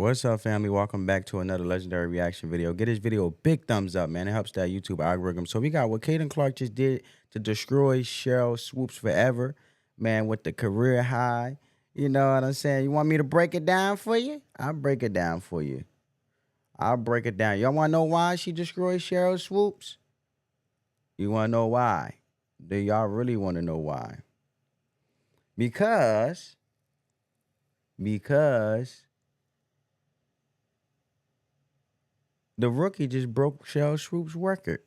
What's up, family? Welcome back to another legendary reaction video. Get this video a big thumbs up, man. It helps that YouTube algorithm. So we got what Caitlin Clark just did to destroy Sheryl Swoopes forever, man, with the career high. You know what I'm saying? You want me to break it down for you? I'll break it down for you. I'll break it down. Y'all want to know why she destroyed Sheryl Swoopes? You want to know why? Do y'all really want to know why? Because the rookie just broke Sheryl Swoopes' record.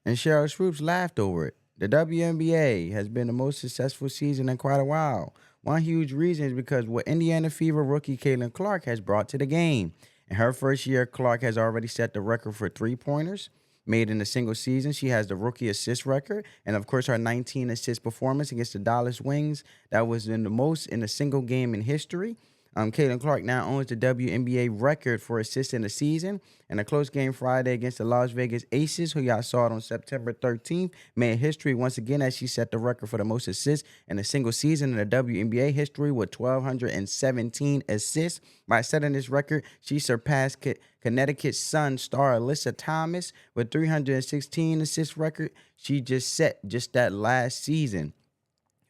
And Sheryl Swoopes laughed over it. The WNBA has been the most successful season in quite a while. One huge reason is because what Indiana Fever rookie Caitlin Clark has brought to the game. In her first year, Clark has already set the record for three-pointers made in a single season. She has the rookie assist record. And, of course, her 19-assist performance against the Dallas Wings. That was the most in a single game in history. Caitlin Clark now owns the WNBA record for assists in the season. In a close game Friday against the Las Vegas Aces, who y'all saw it on September 13th, made history once again as she set the record for the most assists in a single season in the WNBA history with 1,217 assists. By setting this record, she surpassed Connecticut Sun star Alyssa Thomas with 316 assist record she just set just that last season.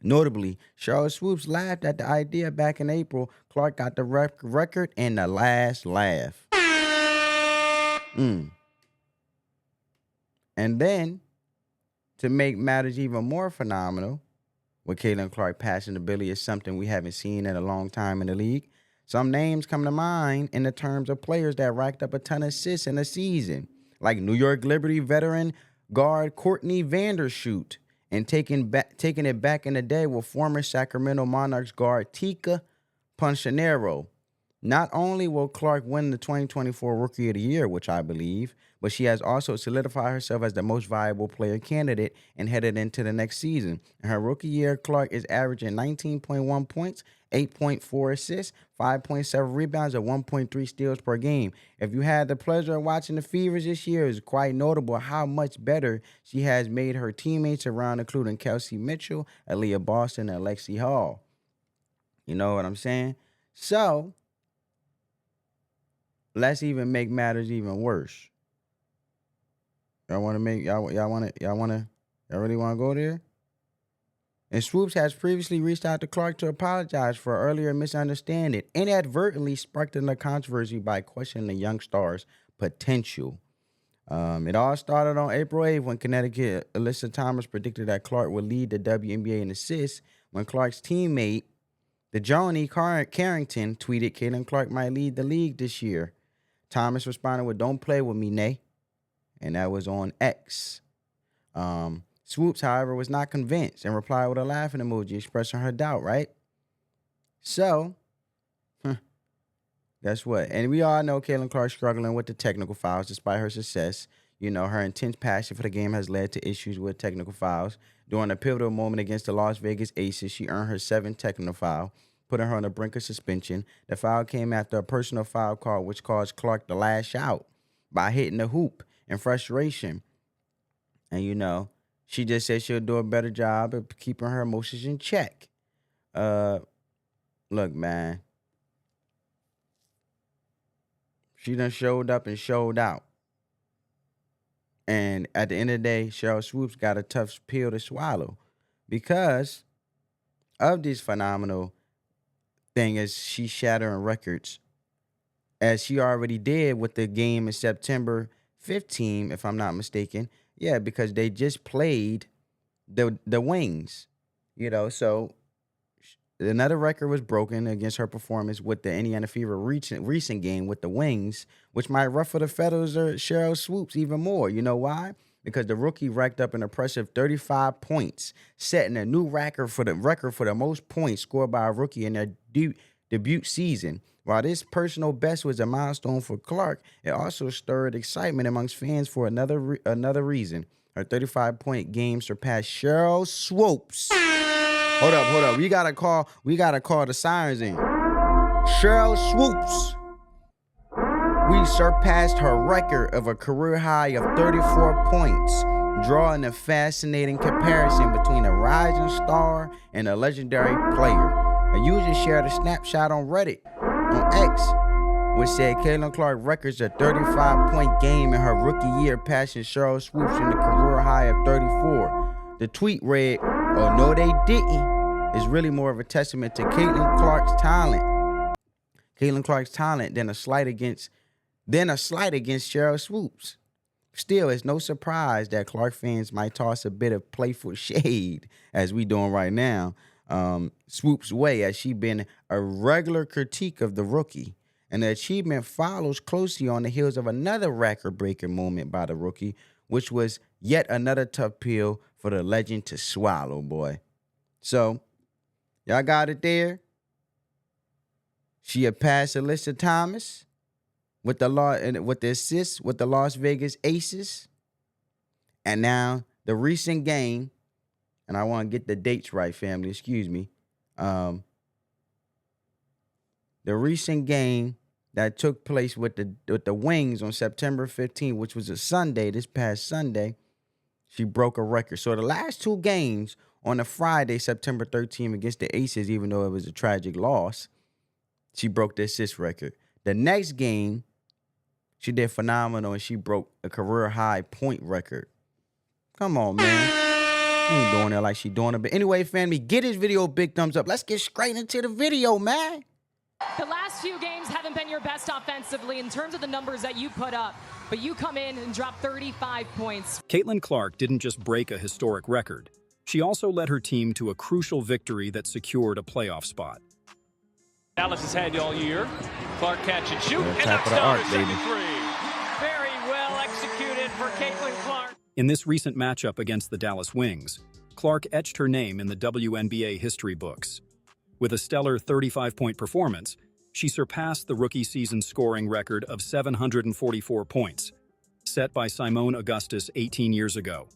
Notably, Sheryl Swoopes laughed at the idea back in April. Clark got the record in the last laugh. And then, to make matters even more phenomenal, with Caitlin Clark passing the Billy is something we haven't seen in a long time in the league. Some names come to mind in the terms of players that racked up a ton of assists in a season, like New York Liberty veteran guard Courtney Vandershoot, and taking it back in the day with former Sacramento Monarchs guard Tika Punchinero. Not only will Clark win the 2024 Rookie of the Year, which I believe, but she has also solidified herself as the most valuable player candidate and headed into the next season. In her rookie year, Clark is averaging 19.1 points, 8.4 assists, 5.7 rebounds, and 1.3 steals per game. If you had the pleasure of watching the Fevers this year, it's quite notable how much better she has made her teammates around, including Kelsey Mitchell, Aaliyah Boston, and Lexi Hall. You know what I'm saying? So let's even make matters even worse. Y'all really want to go there? And Swoopes has previously reached out to Clark to apologize for an earlier misunderstanding, inadvertently sparked in the controversy by questioning the young star's potential. It all started on April 8th when Connecticut Alyssa Thomas predicted that Clark would lead the WNBA in assists when Clark's teammate, the Joni Carrington, tweeted Caitlin Clark might lead the league this year. Thomas responded with, "Don't play with me, Nay." And that was on X. Swoopes, however, was not convinced and replied with a laughing emoji expressing her doubt, right? So, guess what? And we all know Caitlin Clark struggling with the technical fouls despite her success. You know, her intense passion for the game has led to issues with technical fouls. During a pivotal moment against the Las Vegas Aces, she earned her 7th technical foul, putting her on the brink of suspension. The foul came after a personal foul call, which caused Clark to lash out by hitting the hoop in frustration. And, you know, she just said she'll do a better job of keeping her emotions in check. Look, man. She done showed up and showed out. And at the end of the day, Sheryl Swoopes got a tough pill to swallow because of this phenomenal thing as she's shattering records, as she already did with the game in September 15, if I'm not mistaken. Yeah, because they just played the Wings, you know. So another record was broken against her performance with the Indiana Fever recent game with the Wings, which might ruffle the feathers of Sheryl Swoopes even more. You know why? Because the rookie racked up an impressive 35 points, setting a new record for the most points scored by a rookie in their debut season. While this personal best was a milestone for Clark, it also stirred excitement amongst fans for another reason. Her 35-point game surpassed Sheryl Swoopes. Hold up. We gotta call the sirens in. Sheryl Swoopes. We surpassed her record of a career high of 34 points, drawing a fascinating comparison between a rising star and a legendary player. A user shared a snapshot on Reddit on X, which said Caitlin Clark records a 35-point game in her rookie year, passing Sheryl Swoopes in the career high of 34. The tweet read, "Oh, no, they didn't," is really more of a testament to Caitlin Clark's talent. Than a slight against Sheryl Swoopes. Still, it's no surprise that Clark fans might toss a bit of playful shade, as we doing right now, Swoopes' way, as she been a regular critique of the rookie. And the achievement follows closely on the heels of another record-breaking moment by the rookie, which was yet another tough pill for the legend to swallow, boy. So, y'all got it there. She had passed Alyssa Thomas with the assist with the Las Vegas Aces. And now the recent game, and I want to get the dates right, family, excuse me. The recent game that took place with the Wings on September 15th, which was a Sunday, this past Sunday, she broke a record. So the last two games on a Friday, September 13th, against the Aces, even though it was a tragic loss, she broke the assist record. The next game, she did phenomenal, and she broke a career-high point record. Come on, man. She ain't doing it like she doing it. But anyway, family, get this video a big thumbs up. Let's get straight into the video, man. The last few games haven't been your best offensively in terms of the numbers that you put up, but you come in and drop 35 points. Caitlin Clark didn't just break a historic record. She also led her team to a crucial victory that secured a playoff spot. Dallas has had all year. Clark catch and shoot, and Top that's of the down arc, to baby. 73. Very well executed for Caitlin Clark. In this recent matchup against the Dallas Wings, Clark etched her name in the WNBA history books. With a stellar 35-point performance, she surpassed the rookie season scoring record of 744 points, set by Simone Augustus 18 years ago.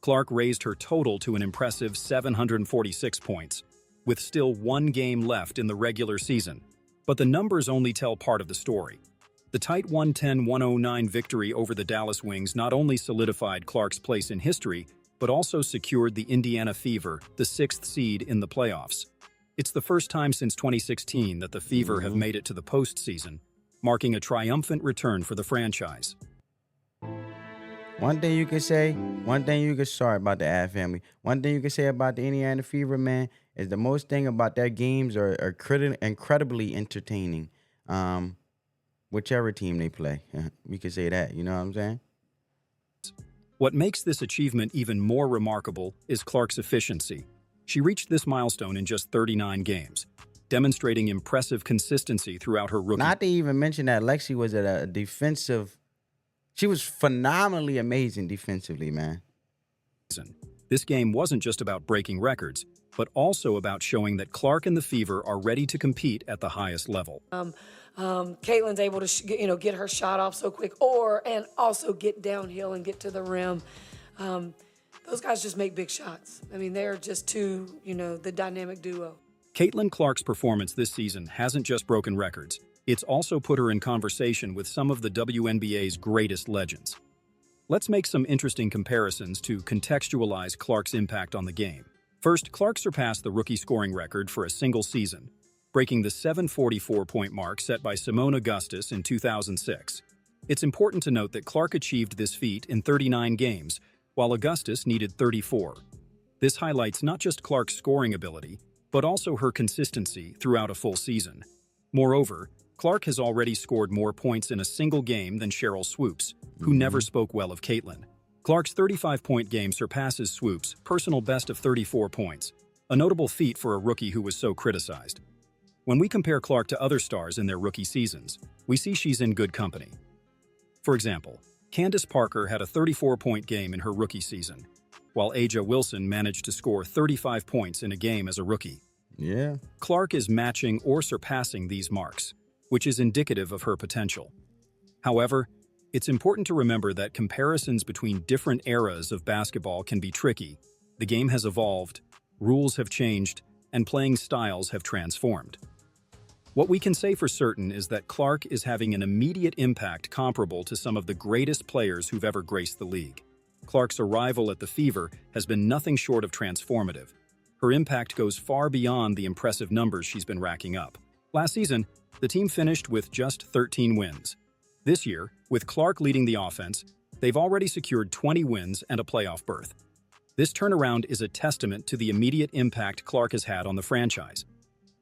Clark raised her total to an impressive 746 points, with still one game left in the regular season. But the numbers only tell part of the story. The tight 110-109 victory over the Dallas Wings not only solidified Clark's place in history, but also secured the Indiana Fever, the 6th seed in the playoffs. It's the first time since 2016 that the Fever have made it to the postseason, marking a triumphant return for the franchise. Sorry about the ad family. One thing you can say about the Indiana Fever, man, is the most thing about their games are incredibly entertaining. Whichever team they play, we can say that, you know what I'm saying? What makes this achievement even more remarkable is Clark's efficiency. She reached this milestone in just 39 games, demonstrating impressive consistency throughout her rookie. Not to even mention that Lexi was at a defensive. She was phenomenally amazing defensively, man. This game wasn't just about breaking records, but also about showing that Clark and the Fever are ready to compete at the highest level. Caitlin's able to, get her shot off so quick, and also get downhill and get to the rim. Those guys just make big shots. I mean, they're just two, the dynamic duo. Caitlin Clark's performance this season hasn't just broken records. It's also put her in conversation with some of the WNBA's greatest legends. Let's make some interesting comparisons to contextualize Clark's impact on the game. First, Clark surpassed the rookie scoring record for a single season, breaking the 744-point mark set by Simone Augustus in 2006. It's important to note that Clark achieved this feat in 39 games, while Augustus needed 34. This highlights not just Clark's scoring ability, but also her consistency throughout a full season. Moreover, Clark has already scored more points in a single game than Sheryl Swoopes, who never spoke well of Caitlin. Clark's 35-point game surpasses Swoopes' personal best of 34 points, a notable feat for a rookie who was so criticized. When we compare Clark to other stars in their rookie seasons, we see she's in good company. For example, Candace Parker had a 34-point game in her rookie season, while Aja Wilson managed to score 35 points in a game as a rookie. Yeah. Clark is matching or surpassing these marks, which is indicative of her potential. However, it's important to remember that comparisons between different eras of basketball can be tricky. The game has evolved, rules have changed, and playing styles have transformed. What we can say for certain is that Clark is having an immediate impact comparable to some of the greatest players who've ever graced the league. Clark's arrival at the Fever has been nothing short of transformative. Her impact goes far beyond the impressive numbers she's been racking up. Last season, the team finished with just 13 wins. This year, with Clark leading the offense, they've already secured 20 wins and a playoff berth. This turnaround is a testament to the immediate impact Clark has had on the franchise.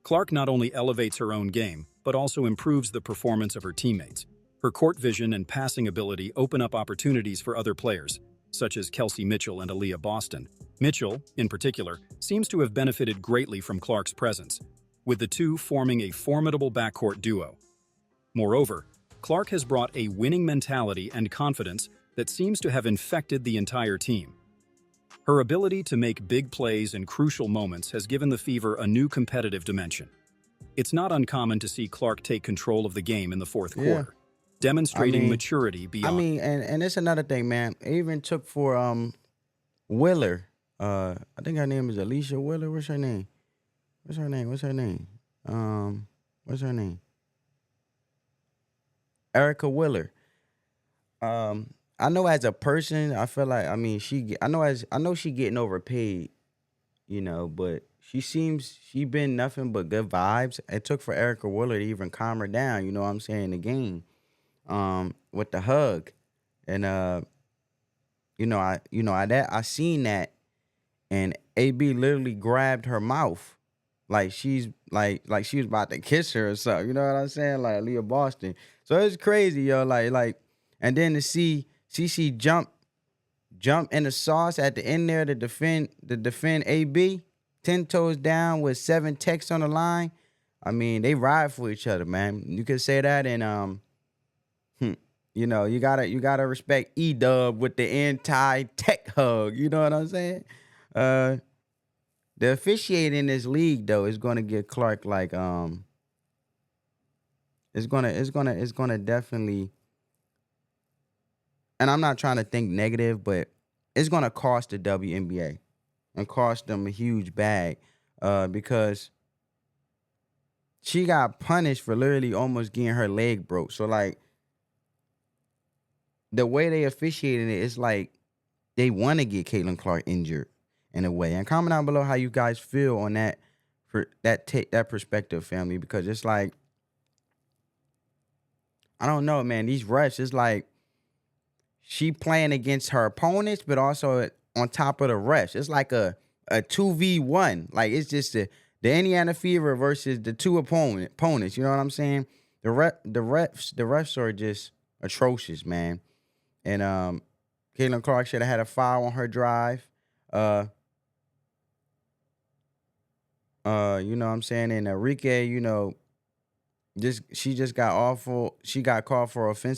Clark not only elevates her own game, but also improves the performance of her teammates. Her court vision and passing ability open up opportunities for other players, such as Kelsey Mitchell and Aaliyah Boston. Mitchell, in particular, seems to have benefited greatly from Clark's presence, with the two forming a formidable backcourt duo. Moreover, Clark has brought a winning mentality and confidence that seems to have infected the entire team. Her ability to make big plays in crucial moments has given the Fever a new competitive dimension. It's not uncommon to see Clark take control of the game in the fourth quarter, demonstrating maturity beyond. And it's another thing, man. It even took for Willer. I think her name is Alicia Willer. What's her name? What's her name? Erica Willer. I know as a person, I feel like I know she getting overpaid, but she been nothing but good vibes. It took for Erica Willer to even calm her down, you know what I'm saying, in the game. With the hug. And I seen that, and AB literally grabbed her mouth like she's like she was about to kiss her or something. You know what I'm saying? Like Aaliyah Boston. So it's crazy, yo. Like, and then to see CC jump in the sauce at the end there to defend AB, 10 toes down with 7 techs on the line. I mean, they ride for each other, man. You could say that, and you gotta respect E-Dub with the anti-tech hug. You know what I'm saying? The officiating in this league though is gonna get Clark like it's gonna definitely, and I'm not trying to think negative, but it's gonna cost the WNBA and cost them a huge bag because she got punished for literally almost getting her leg broke. So like the way they officiated it, it's like they want to get Caitlin Clark injured in a way. And comment down below how you guys feel on that, for that perspective, family, because it's like, I don't know, man. These refs, it's like she playing against her opponents, but also on top of the refs. It's like a 2v1. Like it's just the Indiana Fever versus the two opponents. You know what I'm saying? The refs are just atrocious, man. And Caitlin Clark should have had a foul on her drive. You know what I'm saying? And Enrique, she just got awful. She got called for an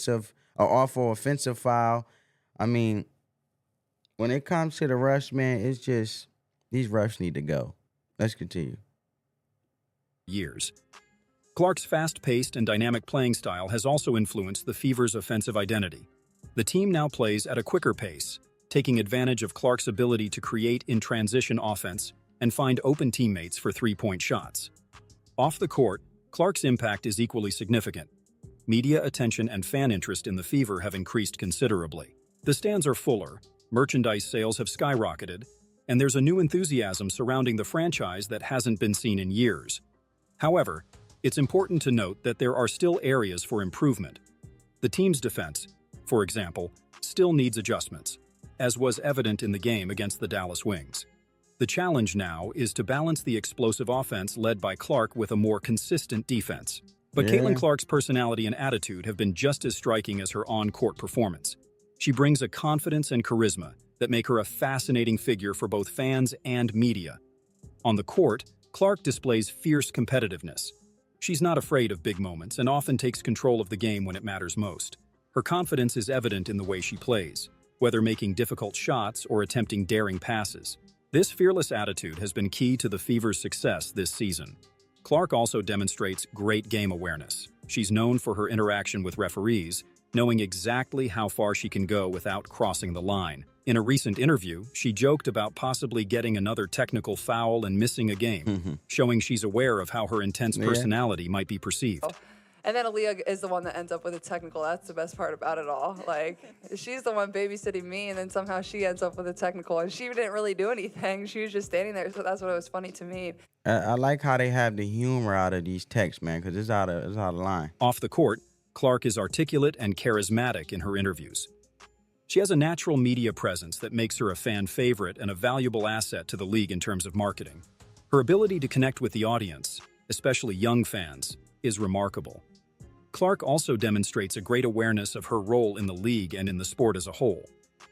awful offensive foul. I mean, when it comes to the refs, man, it's just these refs need to go. Let's continue. Years. Clark's fast-paced and dynamic playing style has also influenced the Fever's offensive identity. The team now plays at a quicker pace, taking advantage of Clark's ability to create in transition offense and find open teammates for three-point shots. Off the court, Clark's impact is equally significant. Media attention and fan interest in the Fever have increased considerably. The stands are fuller, merchandise sales have skyrocketed, and there's a new enthusiasm surrounding the franchise that hasn't been seen in years. However, it's important to note that there are still areas for improvement. The team's defense, for example, still needs adjustments, as was evident in the game against the Dallas Wings. The challenge now is to balance the explosive offense led by Clark with a more consistent defense. But Caitlin Clark's personality and attitude have been just as striking as her on-court performance. She brings a confidence and charisma that make her a fascinating figure for both fans and media. On the court, Clark displays fierce competitiveness. She's not afraid of big moments and often takes control of the game when it matters most. Her confidence is evident in the way she plays, whether making difficult shots or attempting daring passes. This fearless attitude has been key to the Fever's success this season. Clark also demonstrates great game awareness. She's known for her interaction with referees, knowing exactly how far she can go without crossing the line. In a recent interview, she joked about possibly getting another technical foul and missing a game, showing she's aware of how her intense personality might be perceived. And then Aaliyah is the one that ends up with a technical. That's the best part about it all. Like, she's the one babysitting me, and then somehow she ends up with a technical. And she didn't really do anything. She was just standing there, so that's what was funny to me. I like how they have the humor out of these texts, man, because it's out of line. Off the court, Clark is articulate and charismatic in her interviews. She has a natural media presence that makes her a fan favorite and a valuable asset to the league in terms of marketing. Her ability to connect with the audience, especially young fans, is remarkable. Clark also demonstrates a great awareness of her role in the league and in the sport as a whole.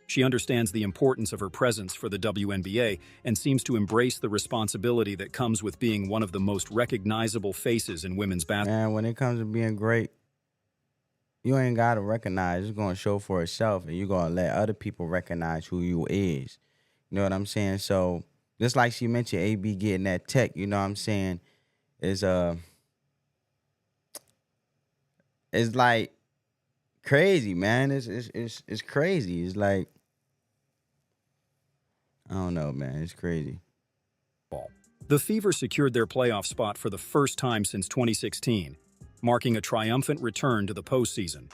She understands the importance of her presence for the WNBA and seems to embrace the responsibility that comes with being one of the most recognizable faces in women's basketball. Man, when it comes to being great, you ain't got to recognize. It's going to show for itself, and you're going to let other people recognize who you is. You know what I'm saying? So, just like she mentioned, AB getting that tech, you know what I'm saying, is it's like crazy, man. It's crazy. It's like, I don't know, man. It's crazy. The Fever secured their playoff spot for the first time since 2016, marking a triumphant return to the postseason.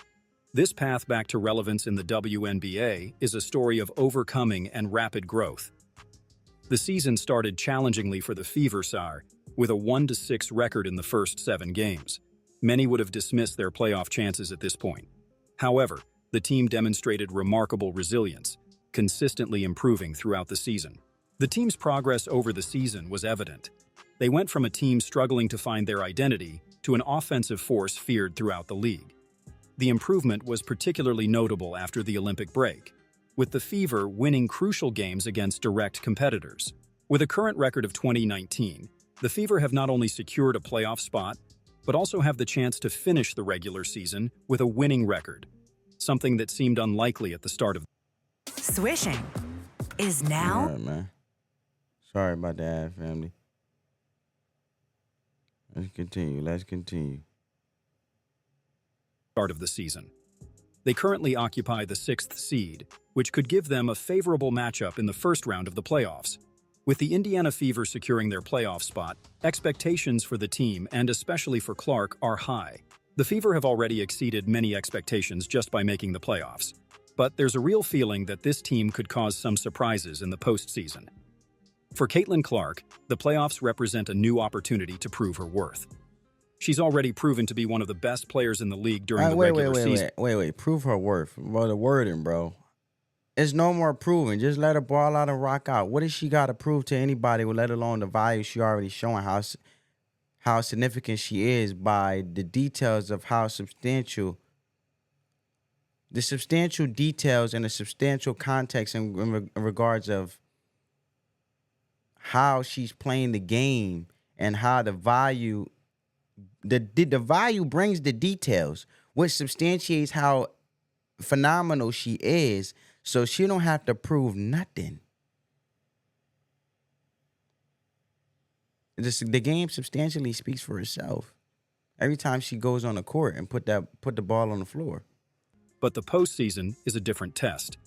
This path back to relevance in the WNBA is a story of overcoming and rapid growth. The season started challengingly for the Fever sire, with a 1-6 record in the first 7 games. Many would have dismissed their playoff chances at this point. However, the team demonstrated remarkable resilience, consistently improving throughout the season. The team's progress over the season was evident. They went from a team struggling to find their identity to an offensive force feared throughout the league. The improvement was particularly notable after the Olympic break, with the Fever winning crucial games against direct competitors. With a current record of 20-19, the Fever have not only secured a playoff spot, but also have the chance to finish the regular season with a winning record, something that seemed unlikely at the start of. Swishing is now. All right, man. Sorry about that, family. Let's continue. Start of the season. They currently occupy the 6th seed, which could give them a favorable matchup in the first round of the playoffs. With the Indiana Fever securing their playoff spot, expectations for the team, and especially for Clark, are high. The Fever have already exceeded many expectations just by making the playoffs. But there's a real feeling that this team could cause some surprises in the postseason. For Caitlin Clark, the playoffs represent a new opportunity to prove her worth. She's already proven to be one of the best players in the league during the regular season. Wait. Prove her worth. Bro, the wording, bro. It's no more proving. Just let her ball out and rock out. What does she got to prove to anybody, let alone the value she already showing, how significant she is by the details of how substantial, the substantial details and the substantial context in regards of how she's playing the game and how the value, the value brings the details, which substantiates how phenomenal she is. So she don't have to prove nothing. The game substantially speaks for itself every time she goes on the court and put the ball on the floor. But the postseason is a different test.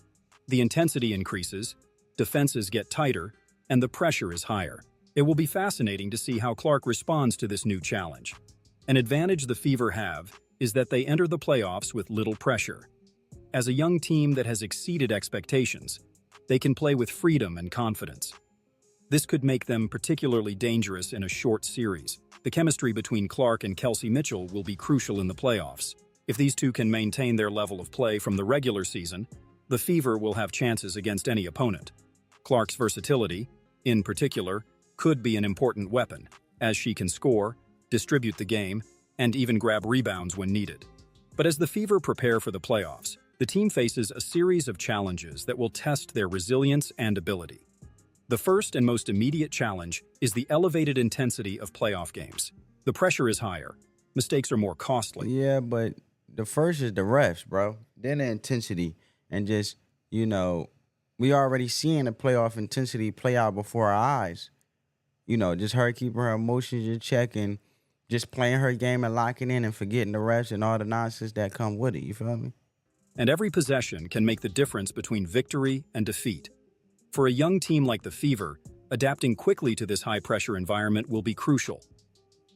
The intensity increases, defenses get tighter, and the pressure is higher. It will be fascinating to see how Clark responds to this new challenge. An advantage the Fever have is that they enter the playoffs with little pressure. As a young team that has exceeded expectations, they can play with freedom and confidence. This could make them particularly dangerous in a short series. The chemistry between Clark and Kelsey Mitchell will be crucial in the playoffs. If these two can maintain their level of play from the regular season, the Fever will have chances against any opponent. Clark's versatility, in particular, could be an important weapon, as she can score, distribute the game, and even grab rebounds when needed. But as the Fever prepare for the playoffs, the team faces a series of challenges that will test their resilience and ability. The first and most immediate challenge is the elevated intensity of playoff games. The pressure is higher. Mistakes are more costly. Yeah, but the first is the refs, bro. Then the intensity. And just, we already seeing the playoff intensity play out before our eyes. Just her keeping her emotions in check and just playing her game and locking in and forgetting the refs and all the nonsense that come with it. You feel me? And every possession can make the difference between victory and defeat. For a young team like the Fever, adapting quickly to this high-pressure environment will be crucial.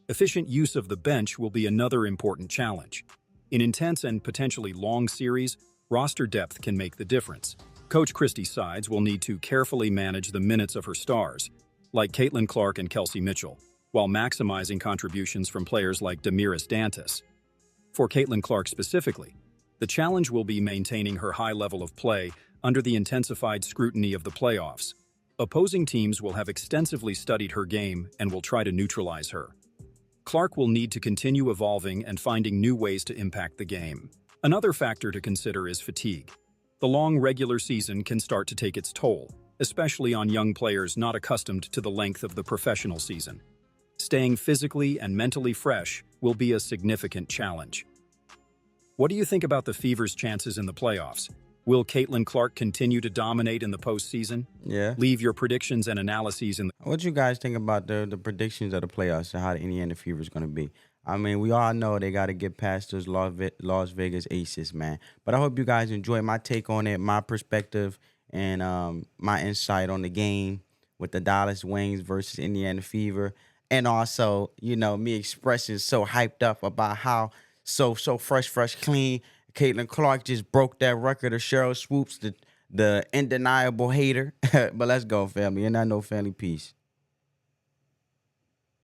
Efficient use of the bench will be another important challenge. In intense and potentially long series, roster depth can make the difference. Coach Christie's sides will need to carefully manage the minutes of her stars, like Caitlin Clark and Kelsey Mitchell, while maximizing contributions from players like Damiris Dantas. For Caitlin Clark specifically, the challenge will be maintaining her high level of play under the intensified scrutiny of the playoffs. Opposing teams will have extensively studied her game and will try to neutralize her. Clark will need to continue evolving and finding new ways to impact the game. Another factor to consider is fatigue. The long regular season can start to take its toll, especially on young players not accustomed to the length of the professional season. Staying physically and mentally fresh will be a significant challenge. What do you think about the Fever's chances in the playoffs? Will Caitlin Clark continue to dominate in the postseason? Yeah. Leave your predictions and analyses in the What you guys think about the predictions of the playoffs and how the Indiana Fever is going to be? I mean, we all know they got to get past those Las Vegas Aces, man. But I hope you guys enjoy my take on it, my perspective, and my insight on the game with the Dallas Wings versus Indiana Fever. And also, you know, me expressing so hyped up about how so fresh, clean. Caitlin Clark just broke that record of Sheryl Swoopes, the undeniable hater. But let's go, family. And I know family. Peace.